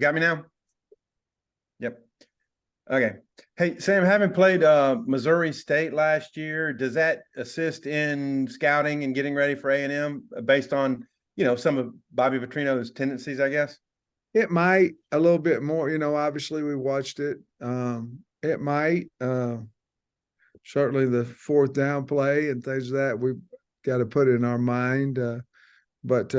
Got me now? Yep. Okay. Hey, Sam, having played Missouri State last year, does that assist in scouting and getting ready for A&M based on, some of Bobby Petrino's tendencies, I guess? It might a little bit more, obviously we watched it. It might, certainly the fourth down play and things like that, we've got to put in our mind. But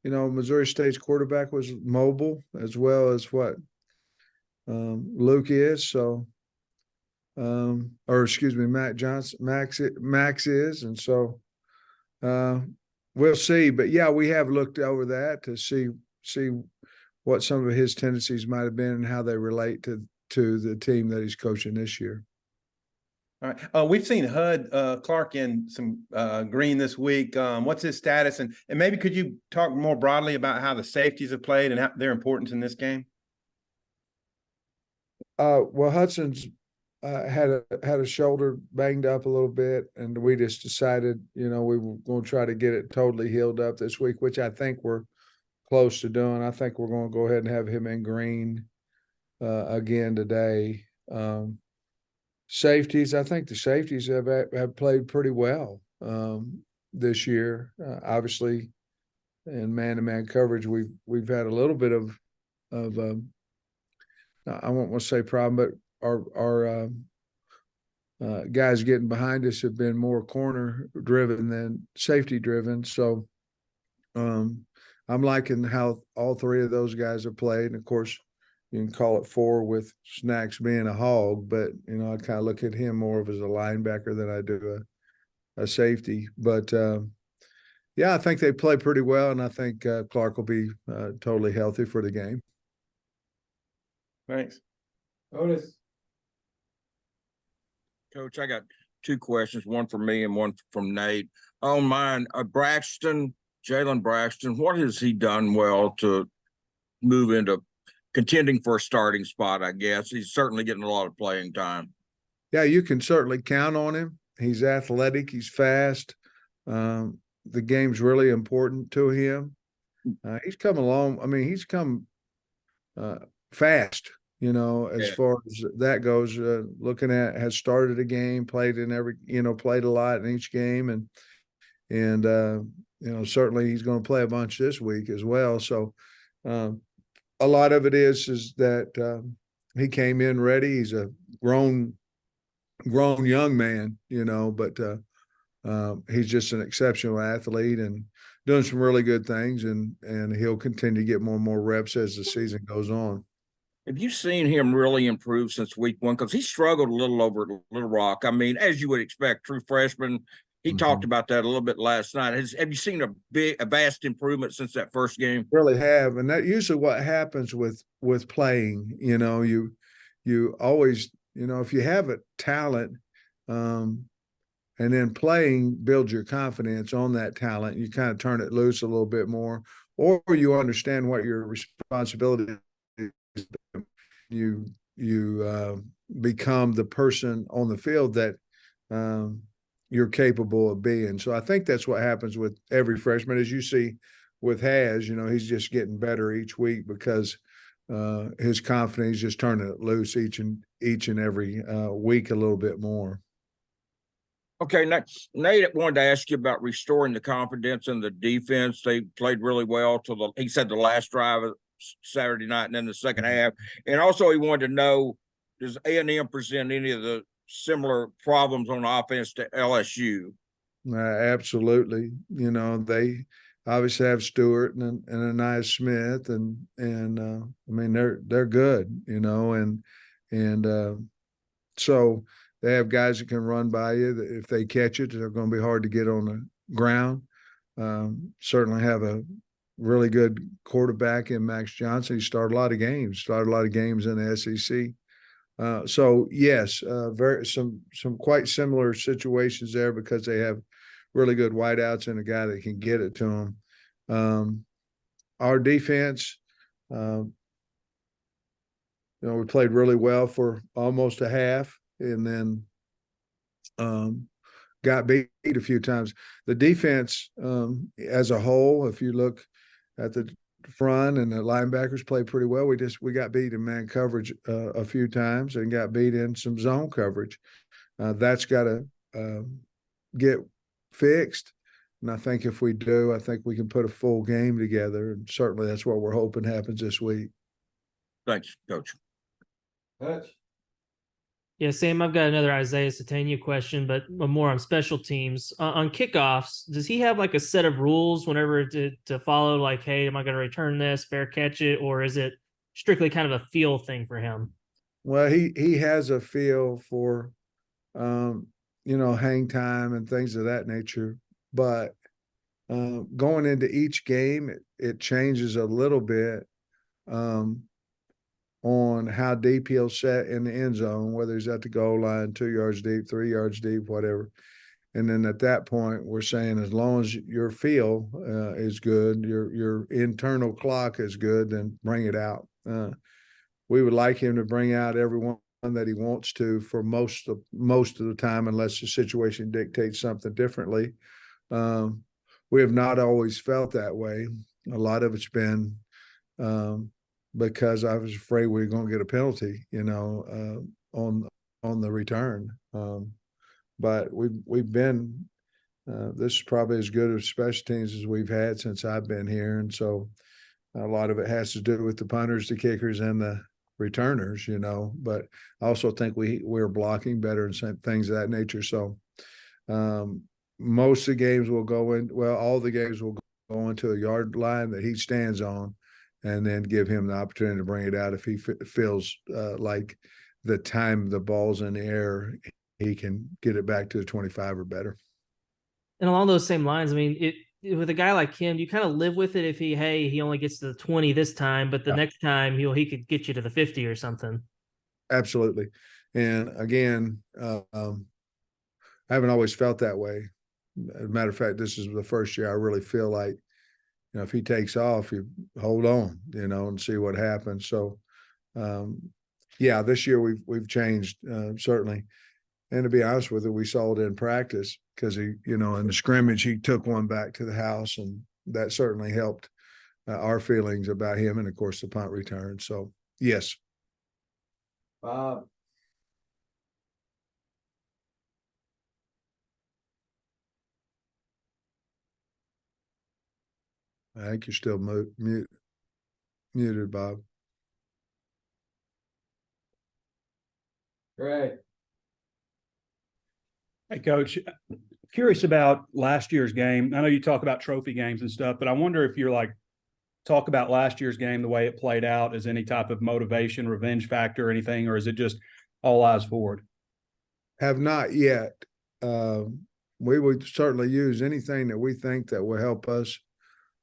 Missouri State's quarterback was mobile as well as what Luke is. So, or excuse me, Max is. And so we'll see. But yeah, we have looked over that to see what some of his tendencies might have been and how they relate to the team that he's coaching this year. All right. We've seen Hud Clark in some green this week. What's his status? And maybe could you talk more broadly about how the safeties have played and how their importance in this game? Well, Hudson's had a shoulder banged up a little bit, and we just decided, we were going to try to get it totally healed up this week, which I think we're close to doing. I think we're going to go ahead and have him in green again today. Safeties, I think the safeties have played pretty well this year. Obviously, in man-to-man coverage, we've had a little bit of I won't want to say problem, but our guys getting behind us have been more corner driven than safety driven. So I'm liking how all three of those guys have played. And of course, you can call it four with Snacks being a hog, but I kind of look at him more of as a linebacker than I do a safety. But yeah, I think they play pretty well, and I think Clark will be totally healthy for the game. Thanks. Otis. Coach, I got two questions, one from me and one from Nate. On mine, Jalen Braxton, what has he done well to move into contending for a starting spot, I guess? He's certainly getting a lot of playing time. Yeah, you can certainly count on him. He's athletic. He's fast. The game's really important to him. He's come along. I mean, he's come fast, as far as that goes. Looking at, has started a game, played in every, played a lot in each game. And certainly he's going to play a bunch this week as well. So a lot of it is that he came in ready. He's a grown young man, but he's just an exceptional athlete and doing some really good things, and he'll continue to get more and more reps as the season goes on. Have you seen him really improve since week one? Because he struggled a little over at Little Rock. I mean, as you would expect, true freshman. He talked about that a little bit last night. Have you seen a vast improvement since that first game? Really have, and that usually what happens with playing. You always, if you have a talent, and then playing builds your confidence on that talent. You kind of turn it loose a little bit more, or you understand what your responsibility is. You become the person on the field that you're capable of being. So I think that's what happens with every freshman, as you see with Has. He's just getting better each week because his confidence is just turning it loose each and every week a little bit more. Okay, Nate wanted to ask you about restoring the confidence in the defense. They played really well till he said the last drive of Saturday night and then the second half. And also he wanted to know, does A&M present any of the similar problems on offense to LSU? Absolutely. They obviously have Stewart and Ananias Smith, and I mean they're good, and so they have guys that can run by you. If they catch it, they're going to be hard to get on the ground. Certainly have a really good quarterback in Max Johnson. He started a lot of games in the SEC. So yes, some quite similar situations there because they have really good wideouts and a guy that can get it to them. Our defense, we played really well for almost a half, and then got beat a few times. The defense as a whole, if you look at the front and the linebackers played pretty well. We got beat in man coverage a few times and got beat in some zone coverage. That's got to get fixed. And I think if we do, I think we can put a full game together. And certainly that's what we're hoping happens this week. Thanks, Coach. Yeah, Sam, I've got another Isaiah Satania question, but more on special teams. On kickoffs, does he have like a set of rules whenever to follow? Like, hey, am I going to return this, fair catch it, or is it strictly kind of a feel thing for him? Well, he has a feel for, hang time and things of that nature. But going into each game, it changes a little bit. On how deep he'll set in the end zone, whether he's at the goal line, 2 yards deep, 3 yards deep, whatever. And then at that point, we're saying as long as your feel is good, your internal clock is good, then bring it out. We would like him to bring out everyone that he wants to for most of the time, unless the situation dictates something differently. We have not always felt that way. A lot of it's been because I was afraid we were going to get a penalty, on the return. But we've been this is probably as good of special teams as we've had since I've been here, and so a lot of it has to do with the punters, the kickers, and the returners. But I also think we're blocking better and things of that nature. So most of the games will go in. Well, all the games will go into a yard line that he stands on, and then give him the opportunity to bring it out if he feels like the time the ball's in the air, he can get it back to the 25 or better. And along those same lines, I mean, with a guy like him, you kind of live with it if he only gets to the 20 this time, but the next time he could get you to the 50 or something. Absolutely. And again, I haven't always felt that way. As a matter of fact, this is the first year I really feel like, if he takes off, you hold on, and see what happens. So, this year we've changed certainly. And to be honest with you, we saw it in practice because he, in the scrimmage, he took one back to the house, and that certainly helped our feelings about him, and of course the punt return. So yes. Bob. I think you're still muted, Bob. Great. Hey, Coach, curious about last year's game. I know you talk about trophy games and stuff, but I wonder if you're talk about last year's game, the way it played out as any type of motivation, revenge factor, or anything, or is it just all eyes forward? Have not yet. We would certainly use anything that we think that will help us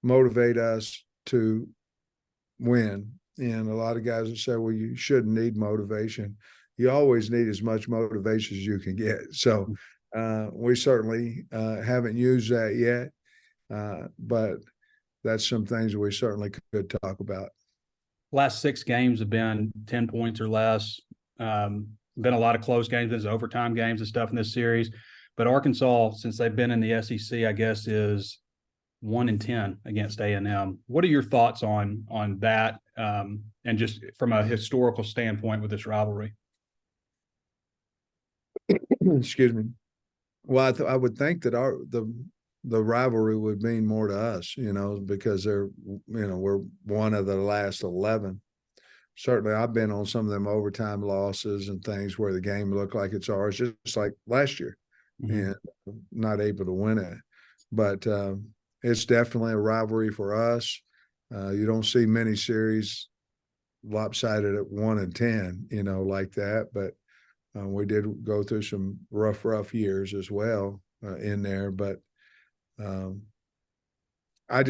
motivate us to win. And a lot of guys will say, well, you shouldn't need motivation. You always need as much motivation as you can get. So we certainly haven't used that yet, but that's some things we certainly could talk about. Last 6 games have been 10 points or less. Been a lot of close games. There's overtime games and stuff in this series. But Arkansas, since they've been in the SEC, I guess is 1-10 against A&M. What are your thoughts on that, and just from a historical standpoint with this rivalry? Excuse me. Well, I would think that the rivalry would mean more to us, because they're, we're one of the last 11. Certainly, I've been on some of them overtime losses and things where the game looked like it's ours, just like last year, and not able to win it. But it's definitely a rivalry for us. You don't see many series lopsided at 1-10, like that. But we did go through some rough years as well in there. But I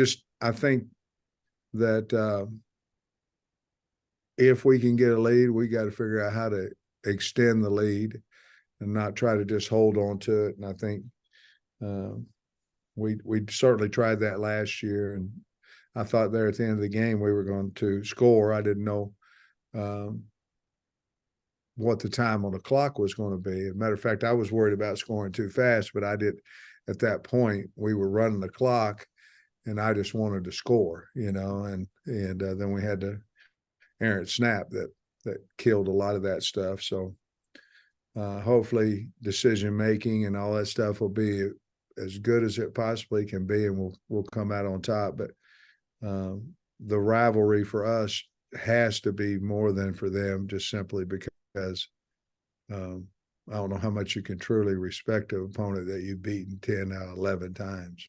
think that if we can get a lead, we got to figure out how to extend the lead and not try to just hold on to it. And I think we certainly tried that last year, and I thought there at the end of the game we were going to score. I didn't know what the time on the clock was going to be. As a matter of fact, I was worried about scoring too fast, but I did. At that point, we were running the clock, and I just wanted to score, and then we had the errant snap that killed a lot of that stuff. So hopefully decision making and all that stuff will be as good as it possibly can be, and we'll come out on top. But the rivalry for us has to be more than for them, just simply because I don't know how much you can truly respect an opponent that you've beaten 10 out of 11 times.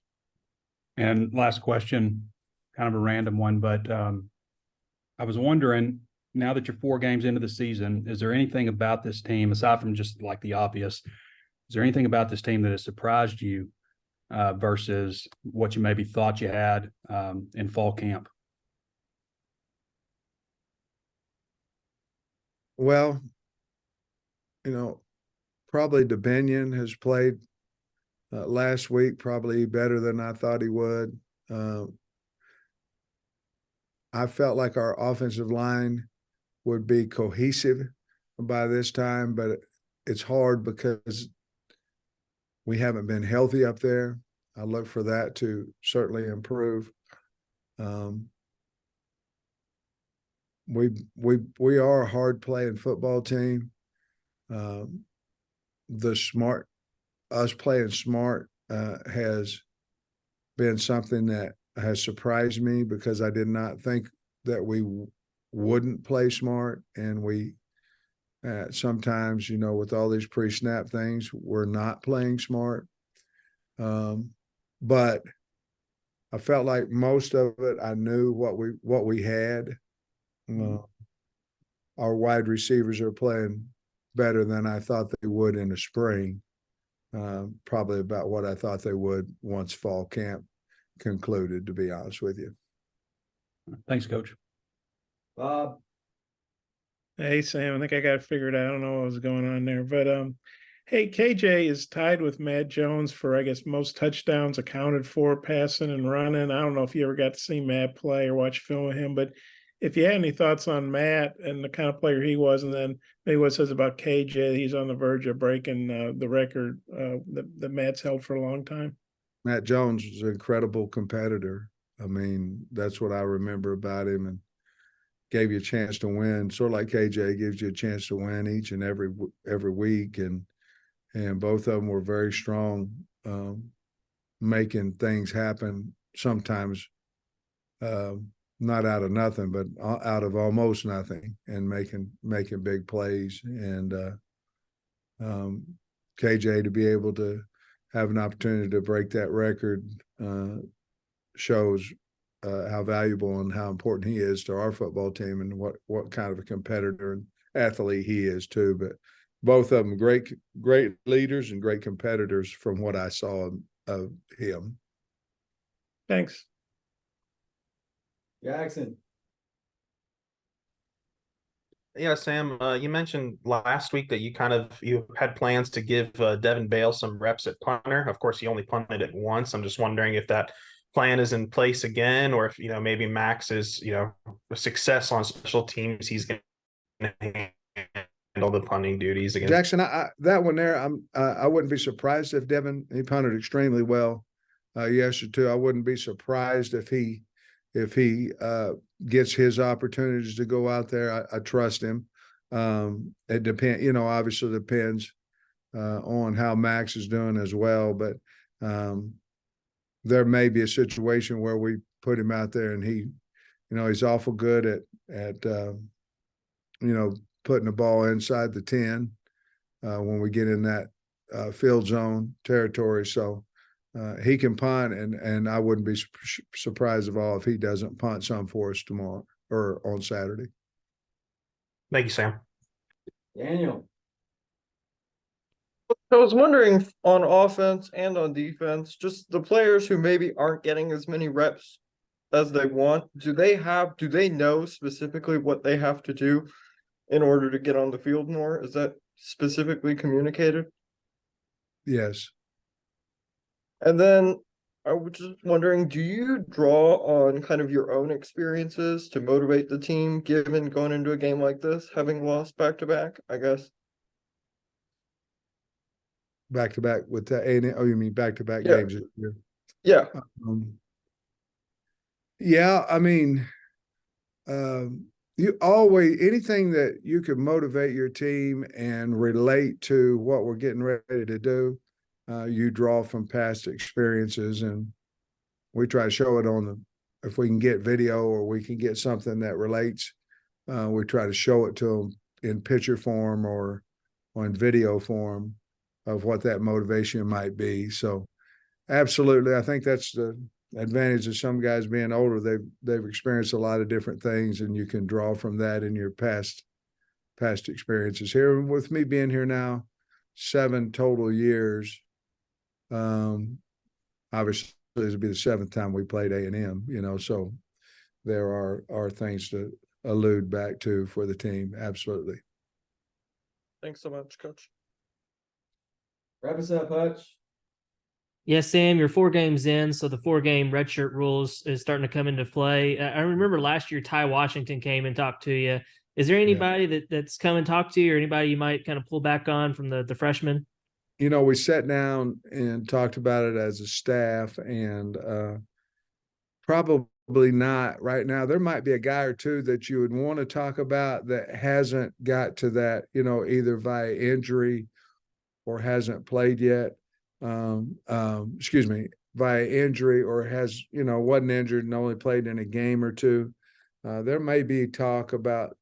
And last question, kind of a random one, but I was wondering, now that you're 4 games into the season, is there anything about this team, aside from just like the obvious, is there anything about this team that has surprised you versus what you maybe thought you had in fall camp? Well, probably DeBinion has played last week probably better than I thought he would. I felt like our offensive line would be cohesive by this time, but it's hard because we haven't been healthy up there. I look for that to certainly improve. We are a hard playing football team. Us playing smart has been something that has surprised me, because I did not think that we wouldn't play smart, and we sometimes, with all these pre-snap things, we're not playing smart. But I felt like most of it, I knew what we had. Our wide receivers are playing better than I thought they would in the spring. Probably about what I thought they would once fall camp concluded, to be honest with you. Thanks, Coach. Bob. Hey, Sam, I think I got it figured out. I don't know what was going on there, but hey, KJ is tied with Matt Jones for, I guess, most touchdowns accounted for passing and running. I don't know if you ever got to see Matt play or watch film with him, but if you had any thoughts on Matt and the kind of player he was, and then maybe what it says about KJ, he's on the verge of breaking the record that Matt's held for a long time. Matt Jones was an incredible competitor. I mean, that's what I remember about him, and gave you a chance to win. Sort of like KJ gives you a chance to win each and every week, and both of them were very strong, making things happen. Sometimes not out of nothing, but out of almost nothing, and making big plays. And KJ, to be able to have an opportunity to break that record shows how valuable and how important he is to our football team, and what kind of a competitor and athlete he is too. But both of them great leaders and great competitors from what I saw of him. Thanks. Jackson. Yeah, Sam, you mentioned last week that you had plans to give Devin Bale some reps at punter. Of course, he only punted it once. I'm just wondering if that plan is in place again, or if, maybe Max is, a success on special teams, he's going to handle the punting duties again. Jackson, that one there, I wouldn't be surprised if Devin, he punted extremely well yesterday too. I wouldn't be surprised if he gets his opportunities to go out there. I trust him. It depends, obviously depends on how Max is doing as well, but there may be a situation where we put him out there and he's awful good at putting the ball inside the 10 when we get in that field zone territory. So he can punt, and I wouldn't be surprised at all if he doesn't punt some for us tomorrow or on Saturday. Thank you, Sam. Daniel. I was wondering on offense and on defense, just the players who maybe aren't getting as many reps as they want, do they know specifically what they have to do in order to get on the field more? Is that specifically communicated? Yes. And then I was just wondering, do you draw on kind of your own experiences to motivate the team, given going into a game like this, having lost back-to-back, I guess? Back-to-back with the A&M? Oh, you mean back-to-back Yeah. games this year? Yeah. Yeah, I mean, you always, anything that you could motivate your team and relate to what we're getting ready to do, you draw from past experiences, and we try to show it on if we can get video or we can get something that relates, we try to show it to them in picture form or in video form of what that motivation might be. So absolutely, I think that's the advantage of some guys being older. They've experienced a lot of different things, and you can draw from that in your past experiences. Here with me being here now 7 total years, obviously this will be the 7th time we played A&M, so there are things to allude back to for the team. Absolutely. Thanks so much, Coach. Wrap us up, Hutch. Yeah, Sam, you're 4 games in, so the 4-game redshirt rules is starting to come into play. I remember last year Ty Washington came and talked to you. Is there anybody that's come and talked to you, or anybody you might kind of pull back on from the freshmen? We sat down and talked about it as a staff, and probably not right now. There might be a guy or two that you would want to talk about that hasn't got to that, either via injury or hasn't played yet. Via injury or has, wasn't injured and only played in a game or two. There may be talk about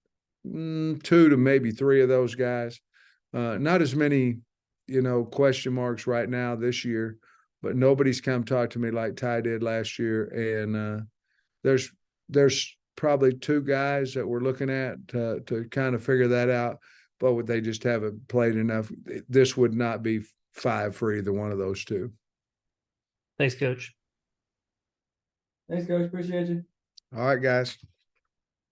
2 to maybe 3 of those guys. Not as many, question marks right now this year, but nobody's come talk to me like Ty did last year. And there's probably 2 guys that we're looking at to kind of figure that out, but they just haven't played enough. This would not be 5 for either one of those 2. Thanks, Coach. Thanks, Coach. Appreciate you. All right, guys.